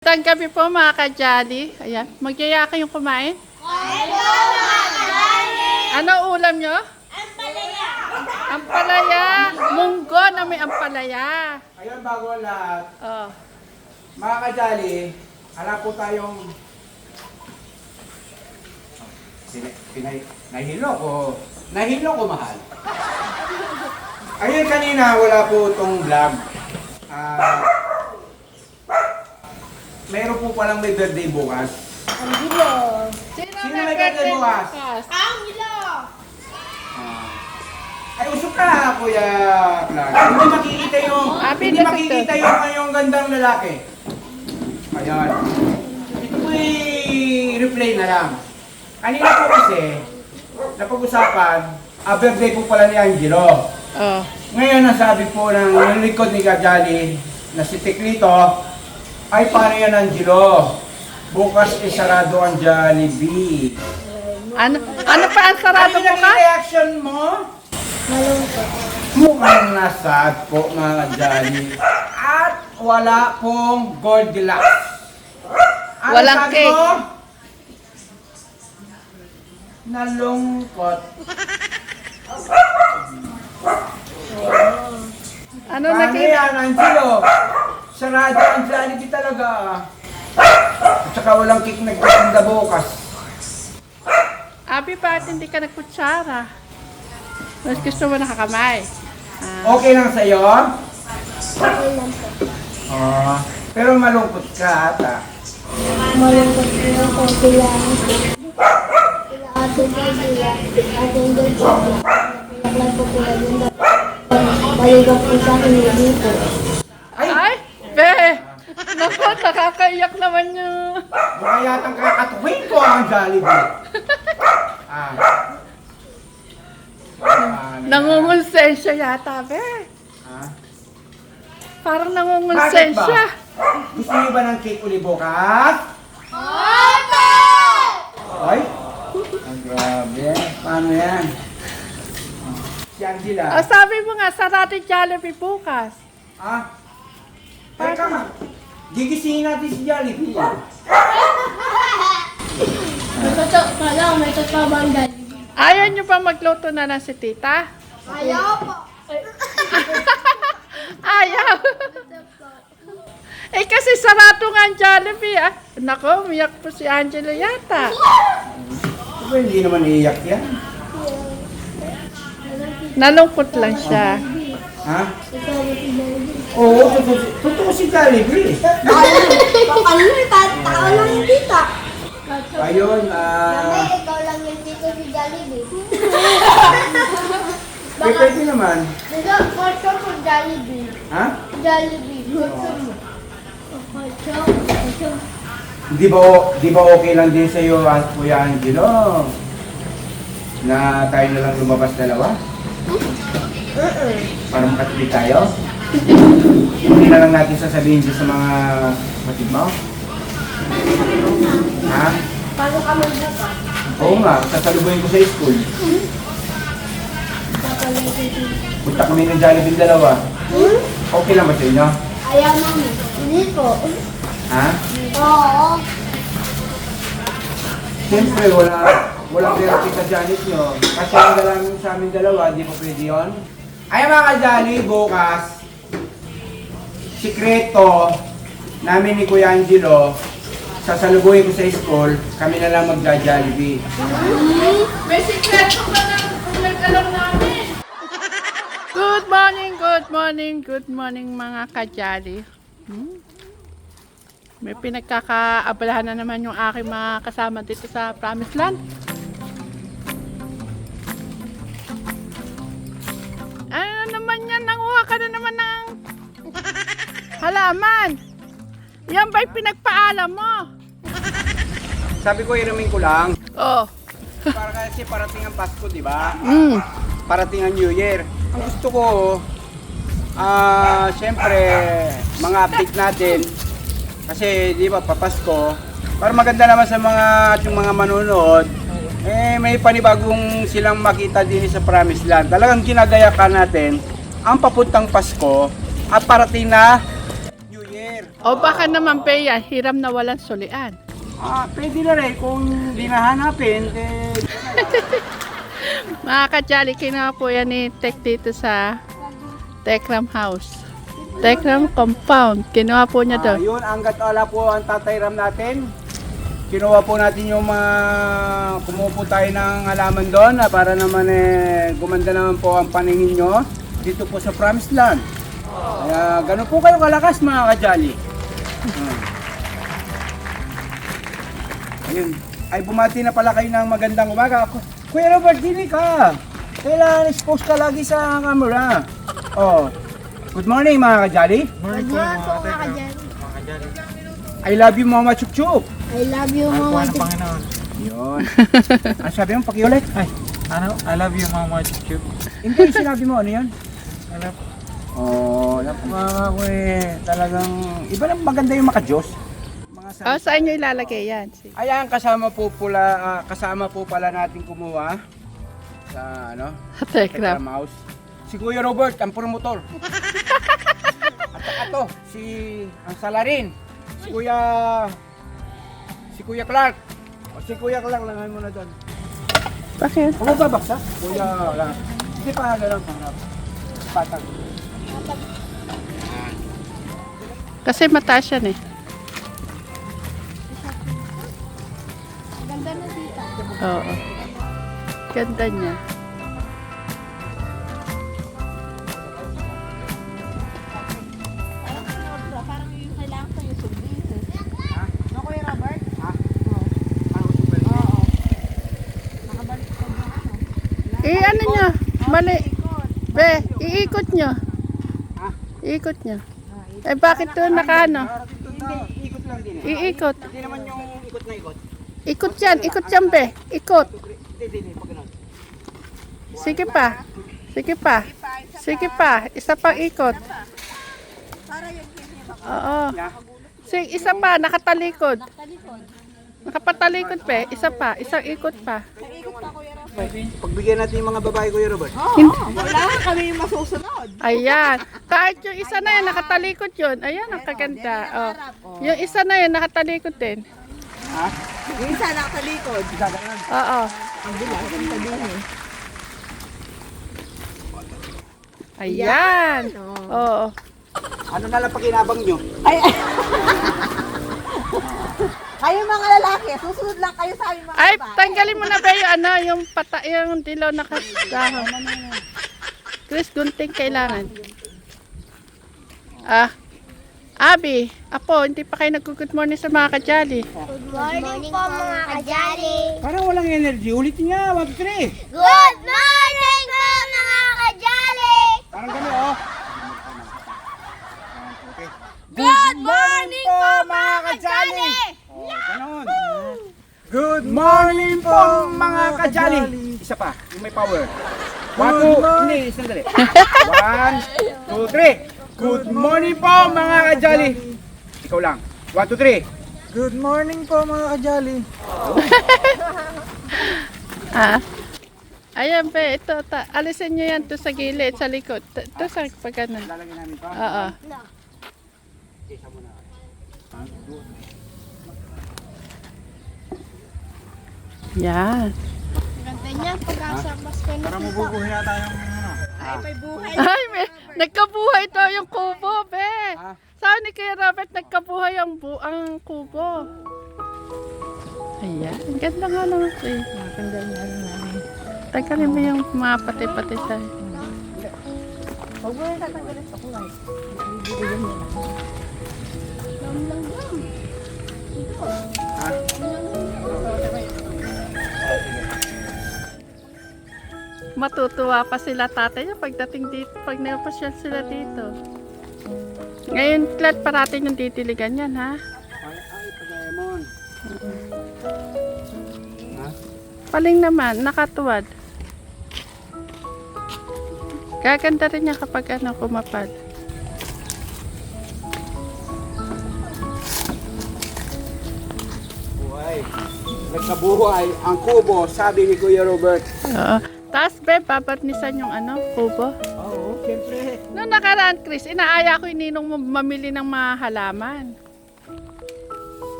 Magandang gabi po mga ka-Jolly. Ayan, magyaya kayong kumain. Hello, mga ka-Jolly! Ano ulam nyo? Ampalaya! Ampalaya. Munggo na may ampalaya. Ayun, bago ang lahat, Oh. mga ka-Jolly, alam po tayong nahilo ko mahal. Ayun, kanina wala po itong vlog. Meron po palang may birthday bukas. Angelo! Sino may birthday bukas? Angelo! Ay, usok ka, Kuya Clark. Hindi makikita yung, hindi makikita yung kanyang gandang lalaki. Ayan. Ito po'y replay na lang. Kanina po kasi, napag-usapan, birthday po pala ni Angelo. Oh. Ngayon, nasabi po ng likod ni ka-Jolly na si Teklito, ay paano yan, Angelo? Bukas sarado ang Jollibee. Ano pa ang sarado Ano mo yung ka? reaction mo? Malungkot. Mukhang nasad po mga Jolly. At wala pong Goldilocks. Ano Walang sabi cake. mo? Nalungkot. Ano Paano nakita? yan, Angelo? Sarado ang Jollibee talaga. At saka walang cake nagtitinda bukas. Abi, bakit hindi ka nagkutsara? Mas gusto mo nakakamay. Okay lang sa'yo? Okay lang po. Pero malungkot ka ata. Malungkot po ako sila. Sila ate ko sila. Ate ko sila. Napilaklan po sila yun. Balikat po sa akin yung dito. Ay, be! Naku, nakakaiyak naman yun. Mukha yatang kakatuwin ko ang Jollibee. Nangungonsensya yata, be. Parang nangungonsensya. Gusto niyo ba ng cake uli bukas? Opo! Ay? Ang grabe. Paano yan? Si Angela. Sabi mo nga, sarado Jollibee bukas. Teka nga. Gigisingin natin si Jollibee. May totoo bang galing? Ayaw nyo pa magluto na lang si tita? Ayaw po. Ayaw. Eh kasi sarado nga ang Jollibee ah. Nako, umiyak po si Angelo yata. Diba hindi naman iiyak yan? Nalungkot lang siya. Ha? Ikaw ba si Jollibee? Oo, totoo si Jollibee. Bakal mo, tao lang yung tita. Ayun, Ikaw lang yung tito si Jollibee. pwede naman. Diba, kwarto mo Jollibee. Ha? Jollibee, kwarto mo. Kwarto. Di ba okay lang din sa'yo, Kuya Angelo? Na tayo na lang lumabas dalawa? Para makatipid tayo? Hindi na lang natin sasabihin dyan sa mga kapatid mo? Ha? Paano ka magbuka? Oo nga, sasalubuhin ko sa school. Punta kami ng Jollibee dalawa. Okay lang ba sa inyo? Ayaw mami. Hindi po. Ha? Oo. Siyempre, walang therapy sa Janet nyo. Kasi ang lang sa amin dalawa, di pa pwede yun. Ay mga ka-Jolly, bukas, sikreto namin ni Kuya Angelo, sasalubuhin ko sa school, kami na lang magja-Jollibee. May sikreto ka lang kung nag-alam namin. Good morning mga ka-Jolly. May pinagkakaabalahan na naman yung aking mga kasama dito sa Promised Land. Ano naman yan? Nanguha ka na naman ng halaman. Yan ba'y pinagpaalam mo? Sabi ko, iramin ko lang, Oh. para kasi parating ang Pasko, di ba? Parating ang New Year. Ang gusto ko, siyempre, mga update natin, kasi di ba, papasko, para maganda naman sa yung mga manonood, may panibagong silang makita din sa Promised Land. Talagang ginagayakan natin ang papuntang Pasko at parating na New Year. O baka naman, Bea, hiram na walang sulian. Pwede na rin kung di nahanapin. Mga kajali, kinuha po yan ni Tek dito sa Tekram House. Tekram Compound. Kinuha po niya doon. Yun, hanggat wala po ang Tatay Ram natin. Kinuha po natin yung kumuha po tayo ng halaman doon para naman gumanda naman po ang paningin nyo dito po sa Promised Land. Kaya ganun po kayo kalakas mga kajali. Ayun. Ay bumati na pala kayo ng magandang umaga. Kuya Robert, dili ka. Kailangan expose ka lagi sa camera. Oh. Good morning mga kajali. Good morning po mga kajali. I love you Mama Chup Chup. I love you mga kajali. Panginoon. Yun. Ano sabi mo? Pakiulit. Ay. Ano? I love you, Mama Chup. Hindi, sinabi mo. Ano yan? I love Napaka ko talagang iba lang maganda yung maka-Diyos. Mga O, saan nyo ilalagay yan? Ayan, kasama po pala natin kumuha sa Tekram. Tekram House. Si Kuya Robert, ang promotor. At saka to, ang salarin. Si Kuya Clark. O si Kuya Clark, langayin mo na doon. Bakit? Huwag mo babaksa? Kuya Clark. Hindi pa gano'n pangarap. Patag. Kasi mataas yan eh. Ganda na dito. Oo. Ganda niya. Parang yung kailangan ko yung subdito. No, Kuya Robert? Ano nyo? Mali. Be, iikot nyo. Iikot nyo. Eh bakit to nakaano? Hindi, ikot lang din. Iikot. Hindi naman yung ikot na ikot. Ikot yan, be. Ikot. Hindi, pag ganun. Sige pa. Sige pa. Sige pa. Isa pang ikot. Oo. Sige, isa pa. Nakatalikod. Nakapatalikod, be. Isa pa. Isang ikot pa. Pagbigyan natin yung mga babae, Kuya Robert. Wala kami yung masusunod. Ayan. Kahit yung isa na yan, nakatalikod yun. Ayan, ang kaganda. Oh. Yung isa na yan, nakatalikod din. Yung isa nakatalikod. Oo. Ang bilang sabihin eh. Ayan. Oo. Ano na lang pakinabang nyo? Kayo mga lalaki, susunod lang kayo sa aming mga Ay, babae. tanggalin mo na ba yung yung dilaw na kasahon. Chris, gunting kailangan. Abi, Apo, hindi pa kayo nag-good morning sa mga kajali. Good morning po mga kajali. Parang walang energy. Ulitin nga, 1, 2, 3. Good morning po mga kajali. Parang gano'n, oh. Good morning po mga kajali. Oh, gano'n. Good morning po mga kajali. Isa pa, yung may power. 1, 2, hindi, sandali. 1, 2, 3. Good morning po mga kajali. Ikaw lang. 1, 2, 3. Good morning po mga kajali. Ayan be, ito, alisin nyo yan to sa gilid, sa likod. Ito sa pagkanan. Lalagyan namin pa. Oo. Isa muna. Yan. Ganda niya, pagkasabas ko na. Para mabubuhay na tayong Ay, nagkabuhay to yung kubo, be. Ah. Saan ni Kuya Robert nagkabuhay ang kubo? Ayan, ang ganda nga naman eh. Ganda niya rin namin. Tanggalin mo yung mga pati-pati tayo. Huwag mo yung tatanggalin sa kulay. Bibigyan mo na. Matutuwa pa sila tatay niya pagdating dito, pag napasyal sila dito. Ngayon, Clat, parating yung titiligan yan, ha? Ay, Pagayamon. Paling naman, nakatuwad. Gaganda rin niya kapag kumapal. Buhay. Nagkabuhay ang kubo, sabi ni Kuya Robert. Oo. Tapos, be, babatnisan yung kubo. Oo, Siyempre. Noong nakaraan, Chris, inaaya ko yung ninong mo mamili ng mga halaman.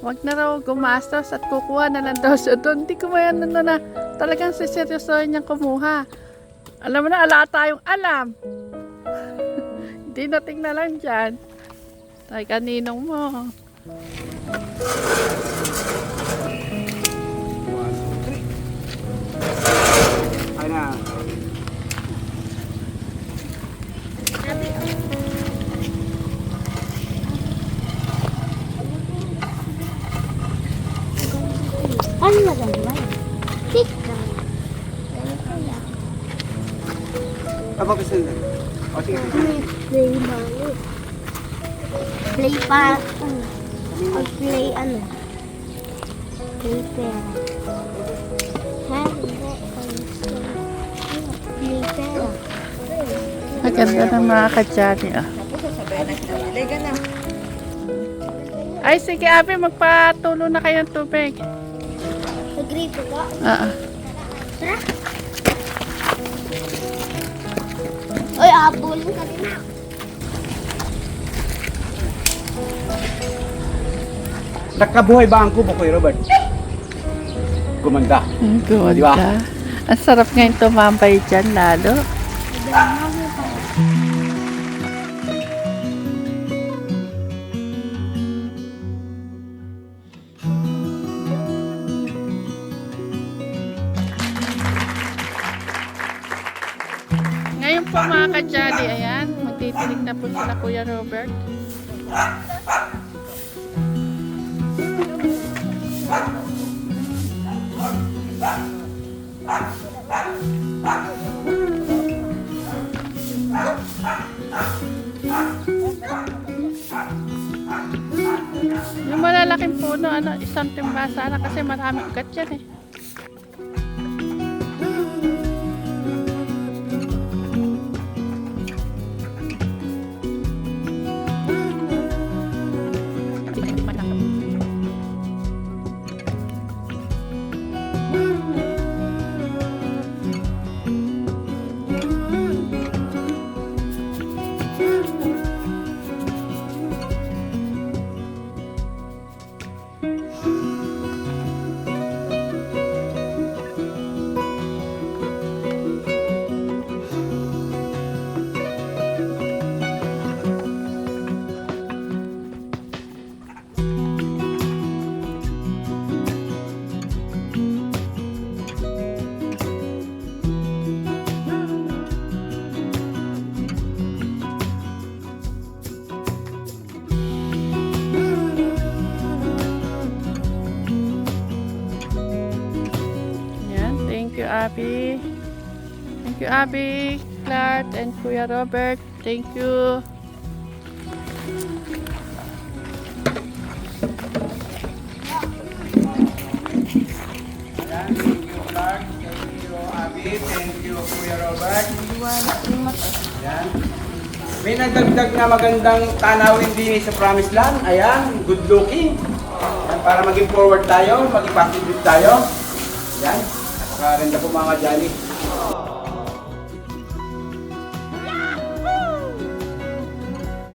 Huwag na raw gumastos at kukuha na lang daw siya doon. Hindi ko mayan na talagang siseryosohin niyang kumuha. Alam mo na, ala tayong alam. Hindi nating na lang dyan. Tay kaninong mo. Ay na. Ano na ganyan? TikTok. Apa kasi na? O sige. Play money. Play pa. Play ano? Play pera. Ha? Play pera. Maganda ng mga kadyani ah. Ay sige Abi, magpatulo na kayo ng tubig. Nagripo ka? Ah. Tara. Oy, abulin ka din ah. Nakabuhay ba ang kubo ko, Robert? Gumanda. Good Di ba? Ang sarap ngayon tumambay dyan lalo. Ngayon po mga kadyali, ayan, magtitinig na po sila Kuya Robert. Yung malalaking puno, isang timba sana kasi maraming ugat yan eh. Thank you, Abby. Thank you, Abby, Clark, and Kuya Robert. Thank you. Thank you, Clark. Thank you, Abby. Thank you, Kuya Robert. Ayan. May nagdagdag na magandang tanawin din sa Promised Land. Ayan, good looking. Ayan, para maging forward tayo, maging positive tayo. Ayan, napakaganda po mga Jolly.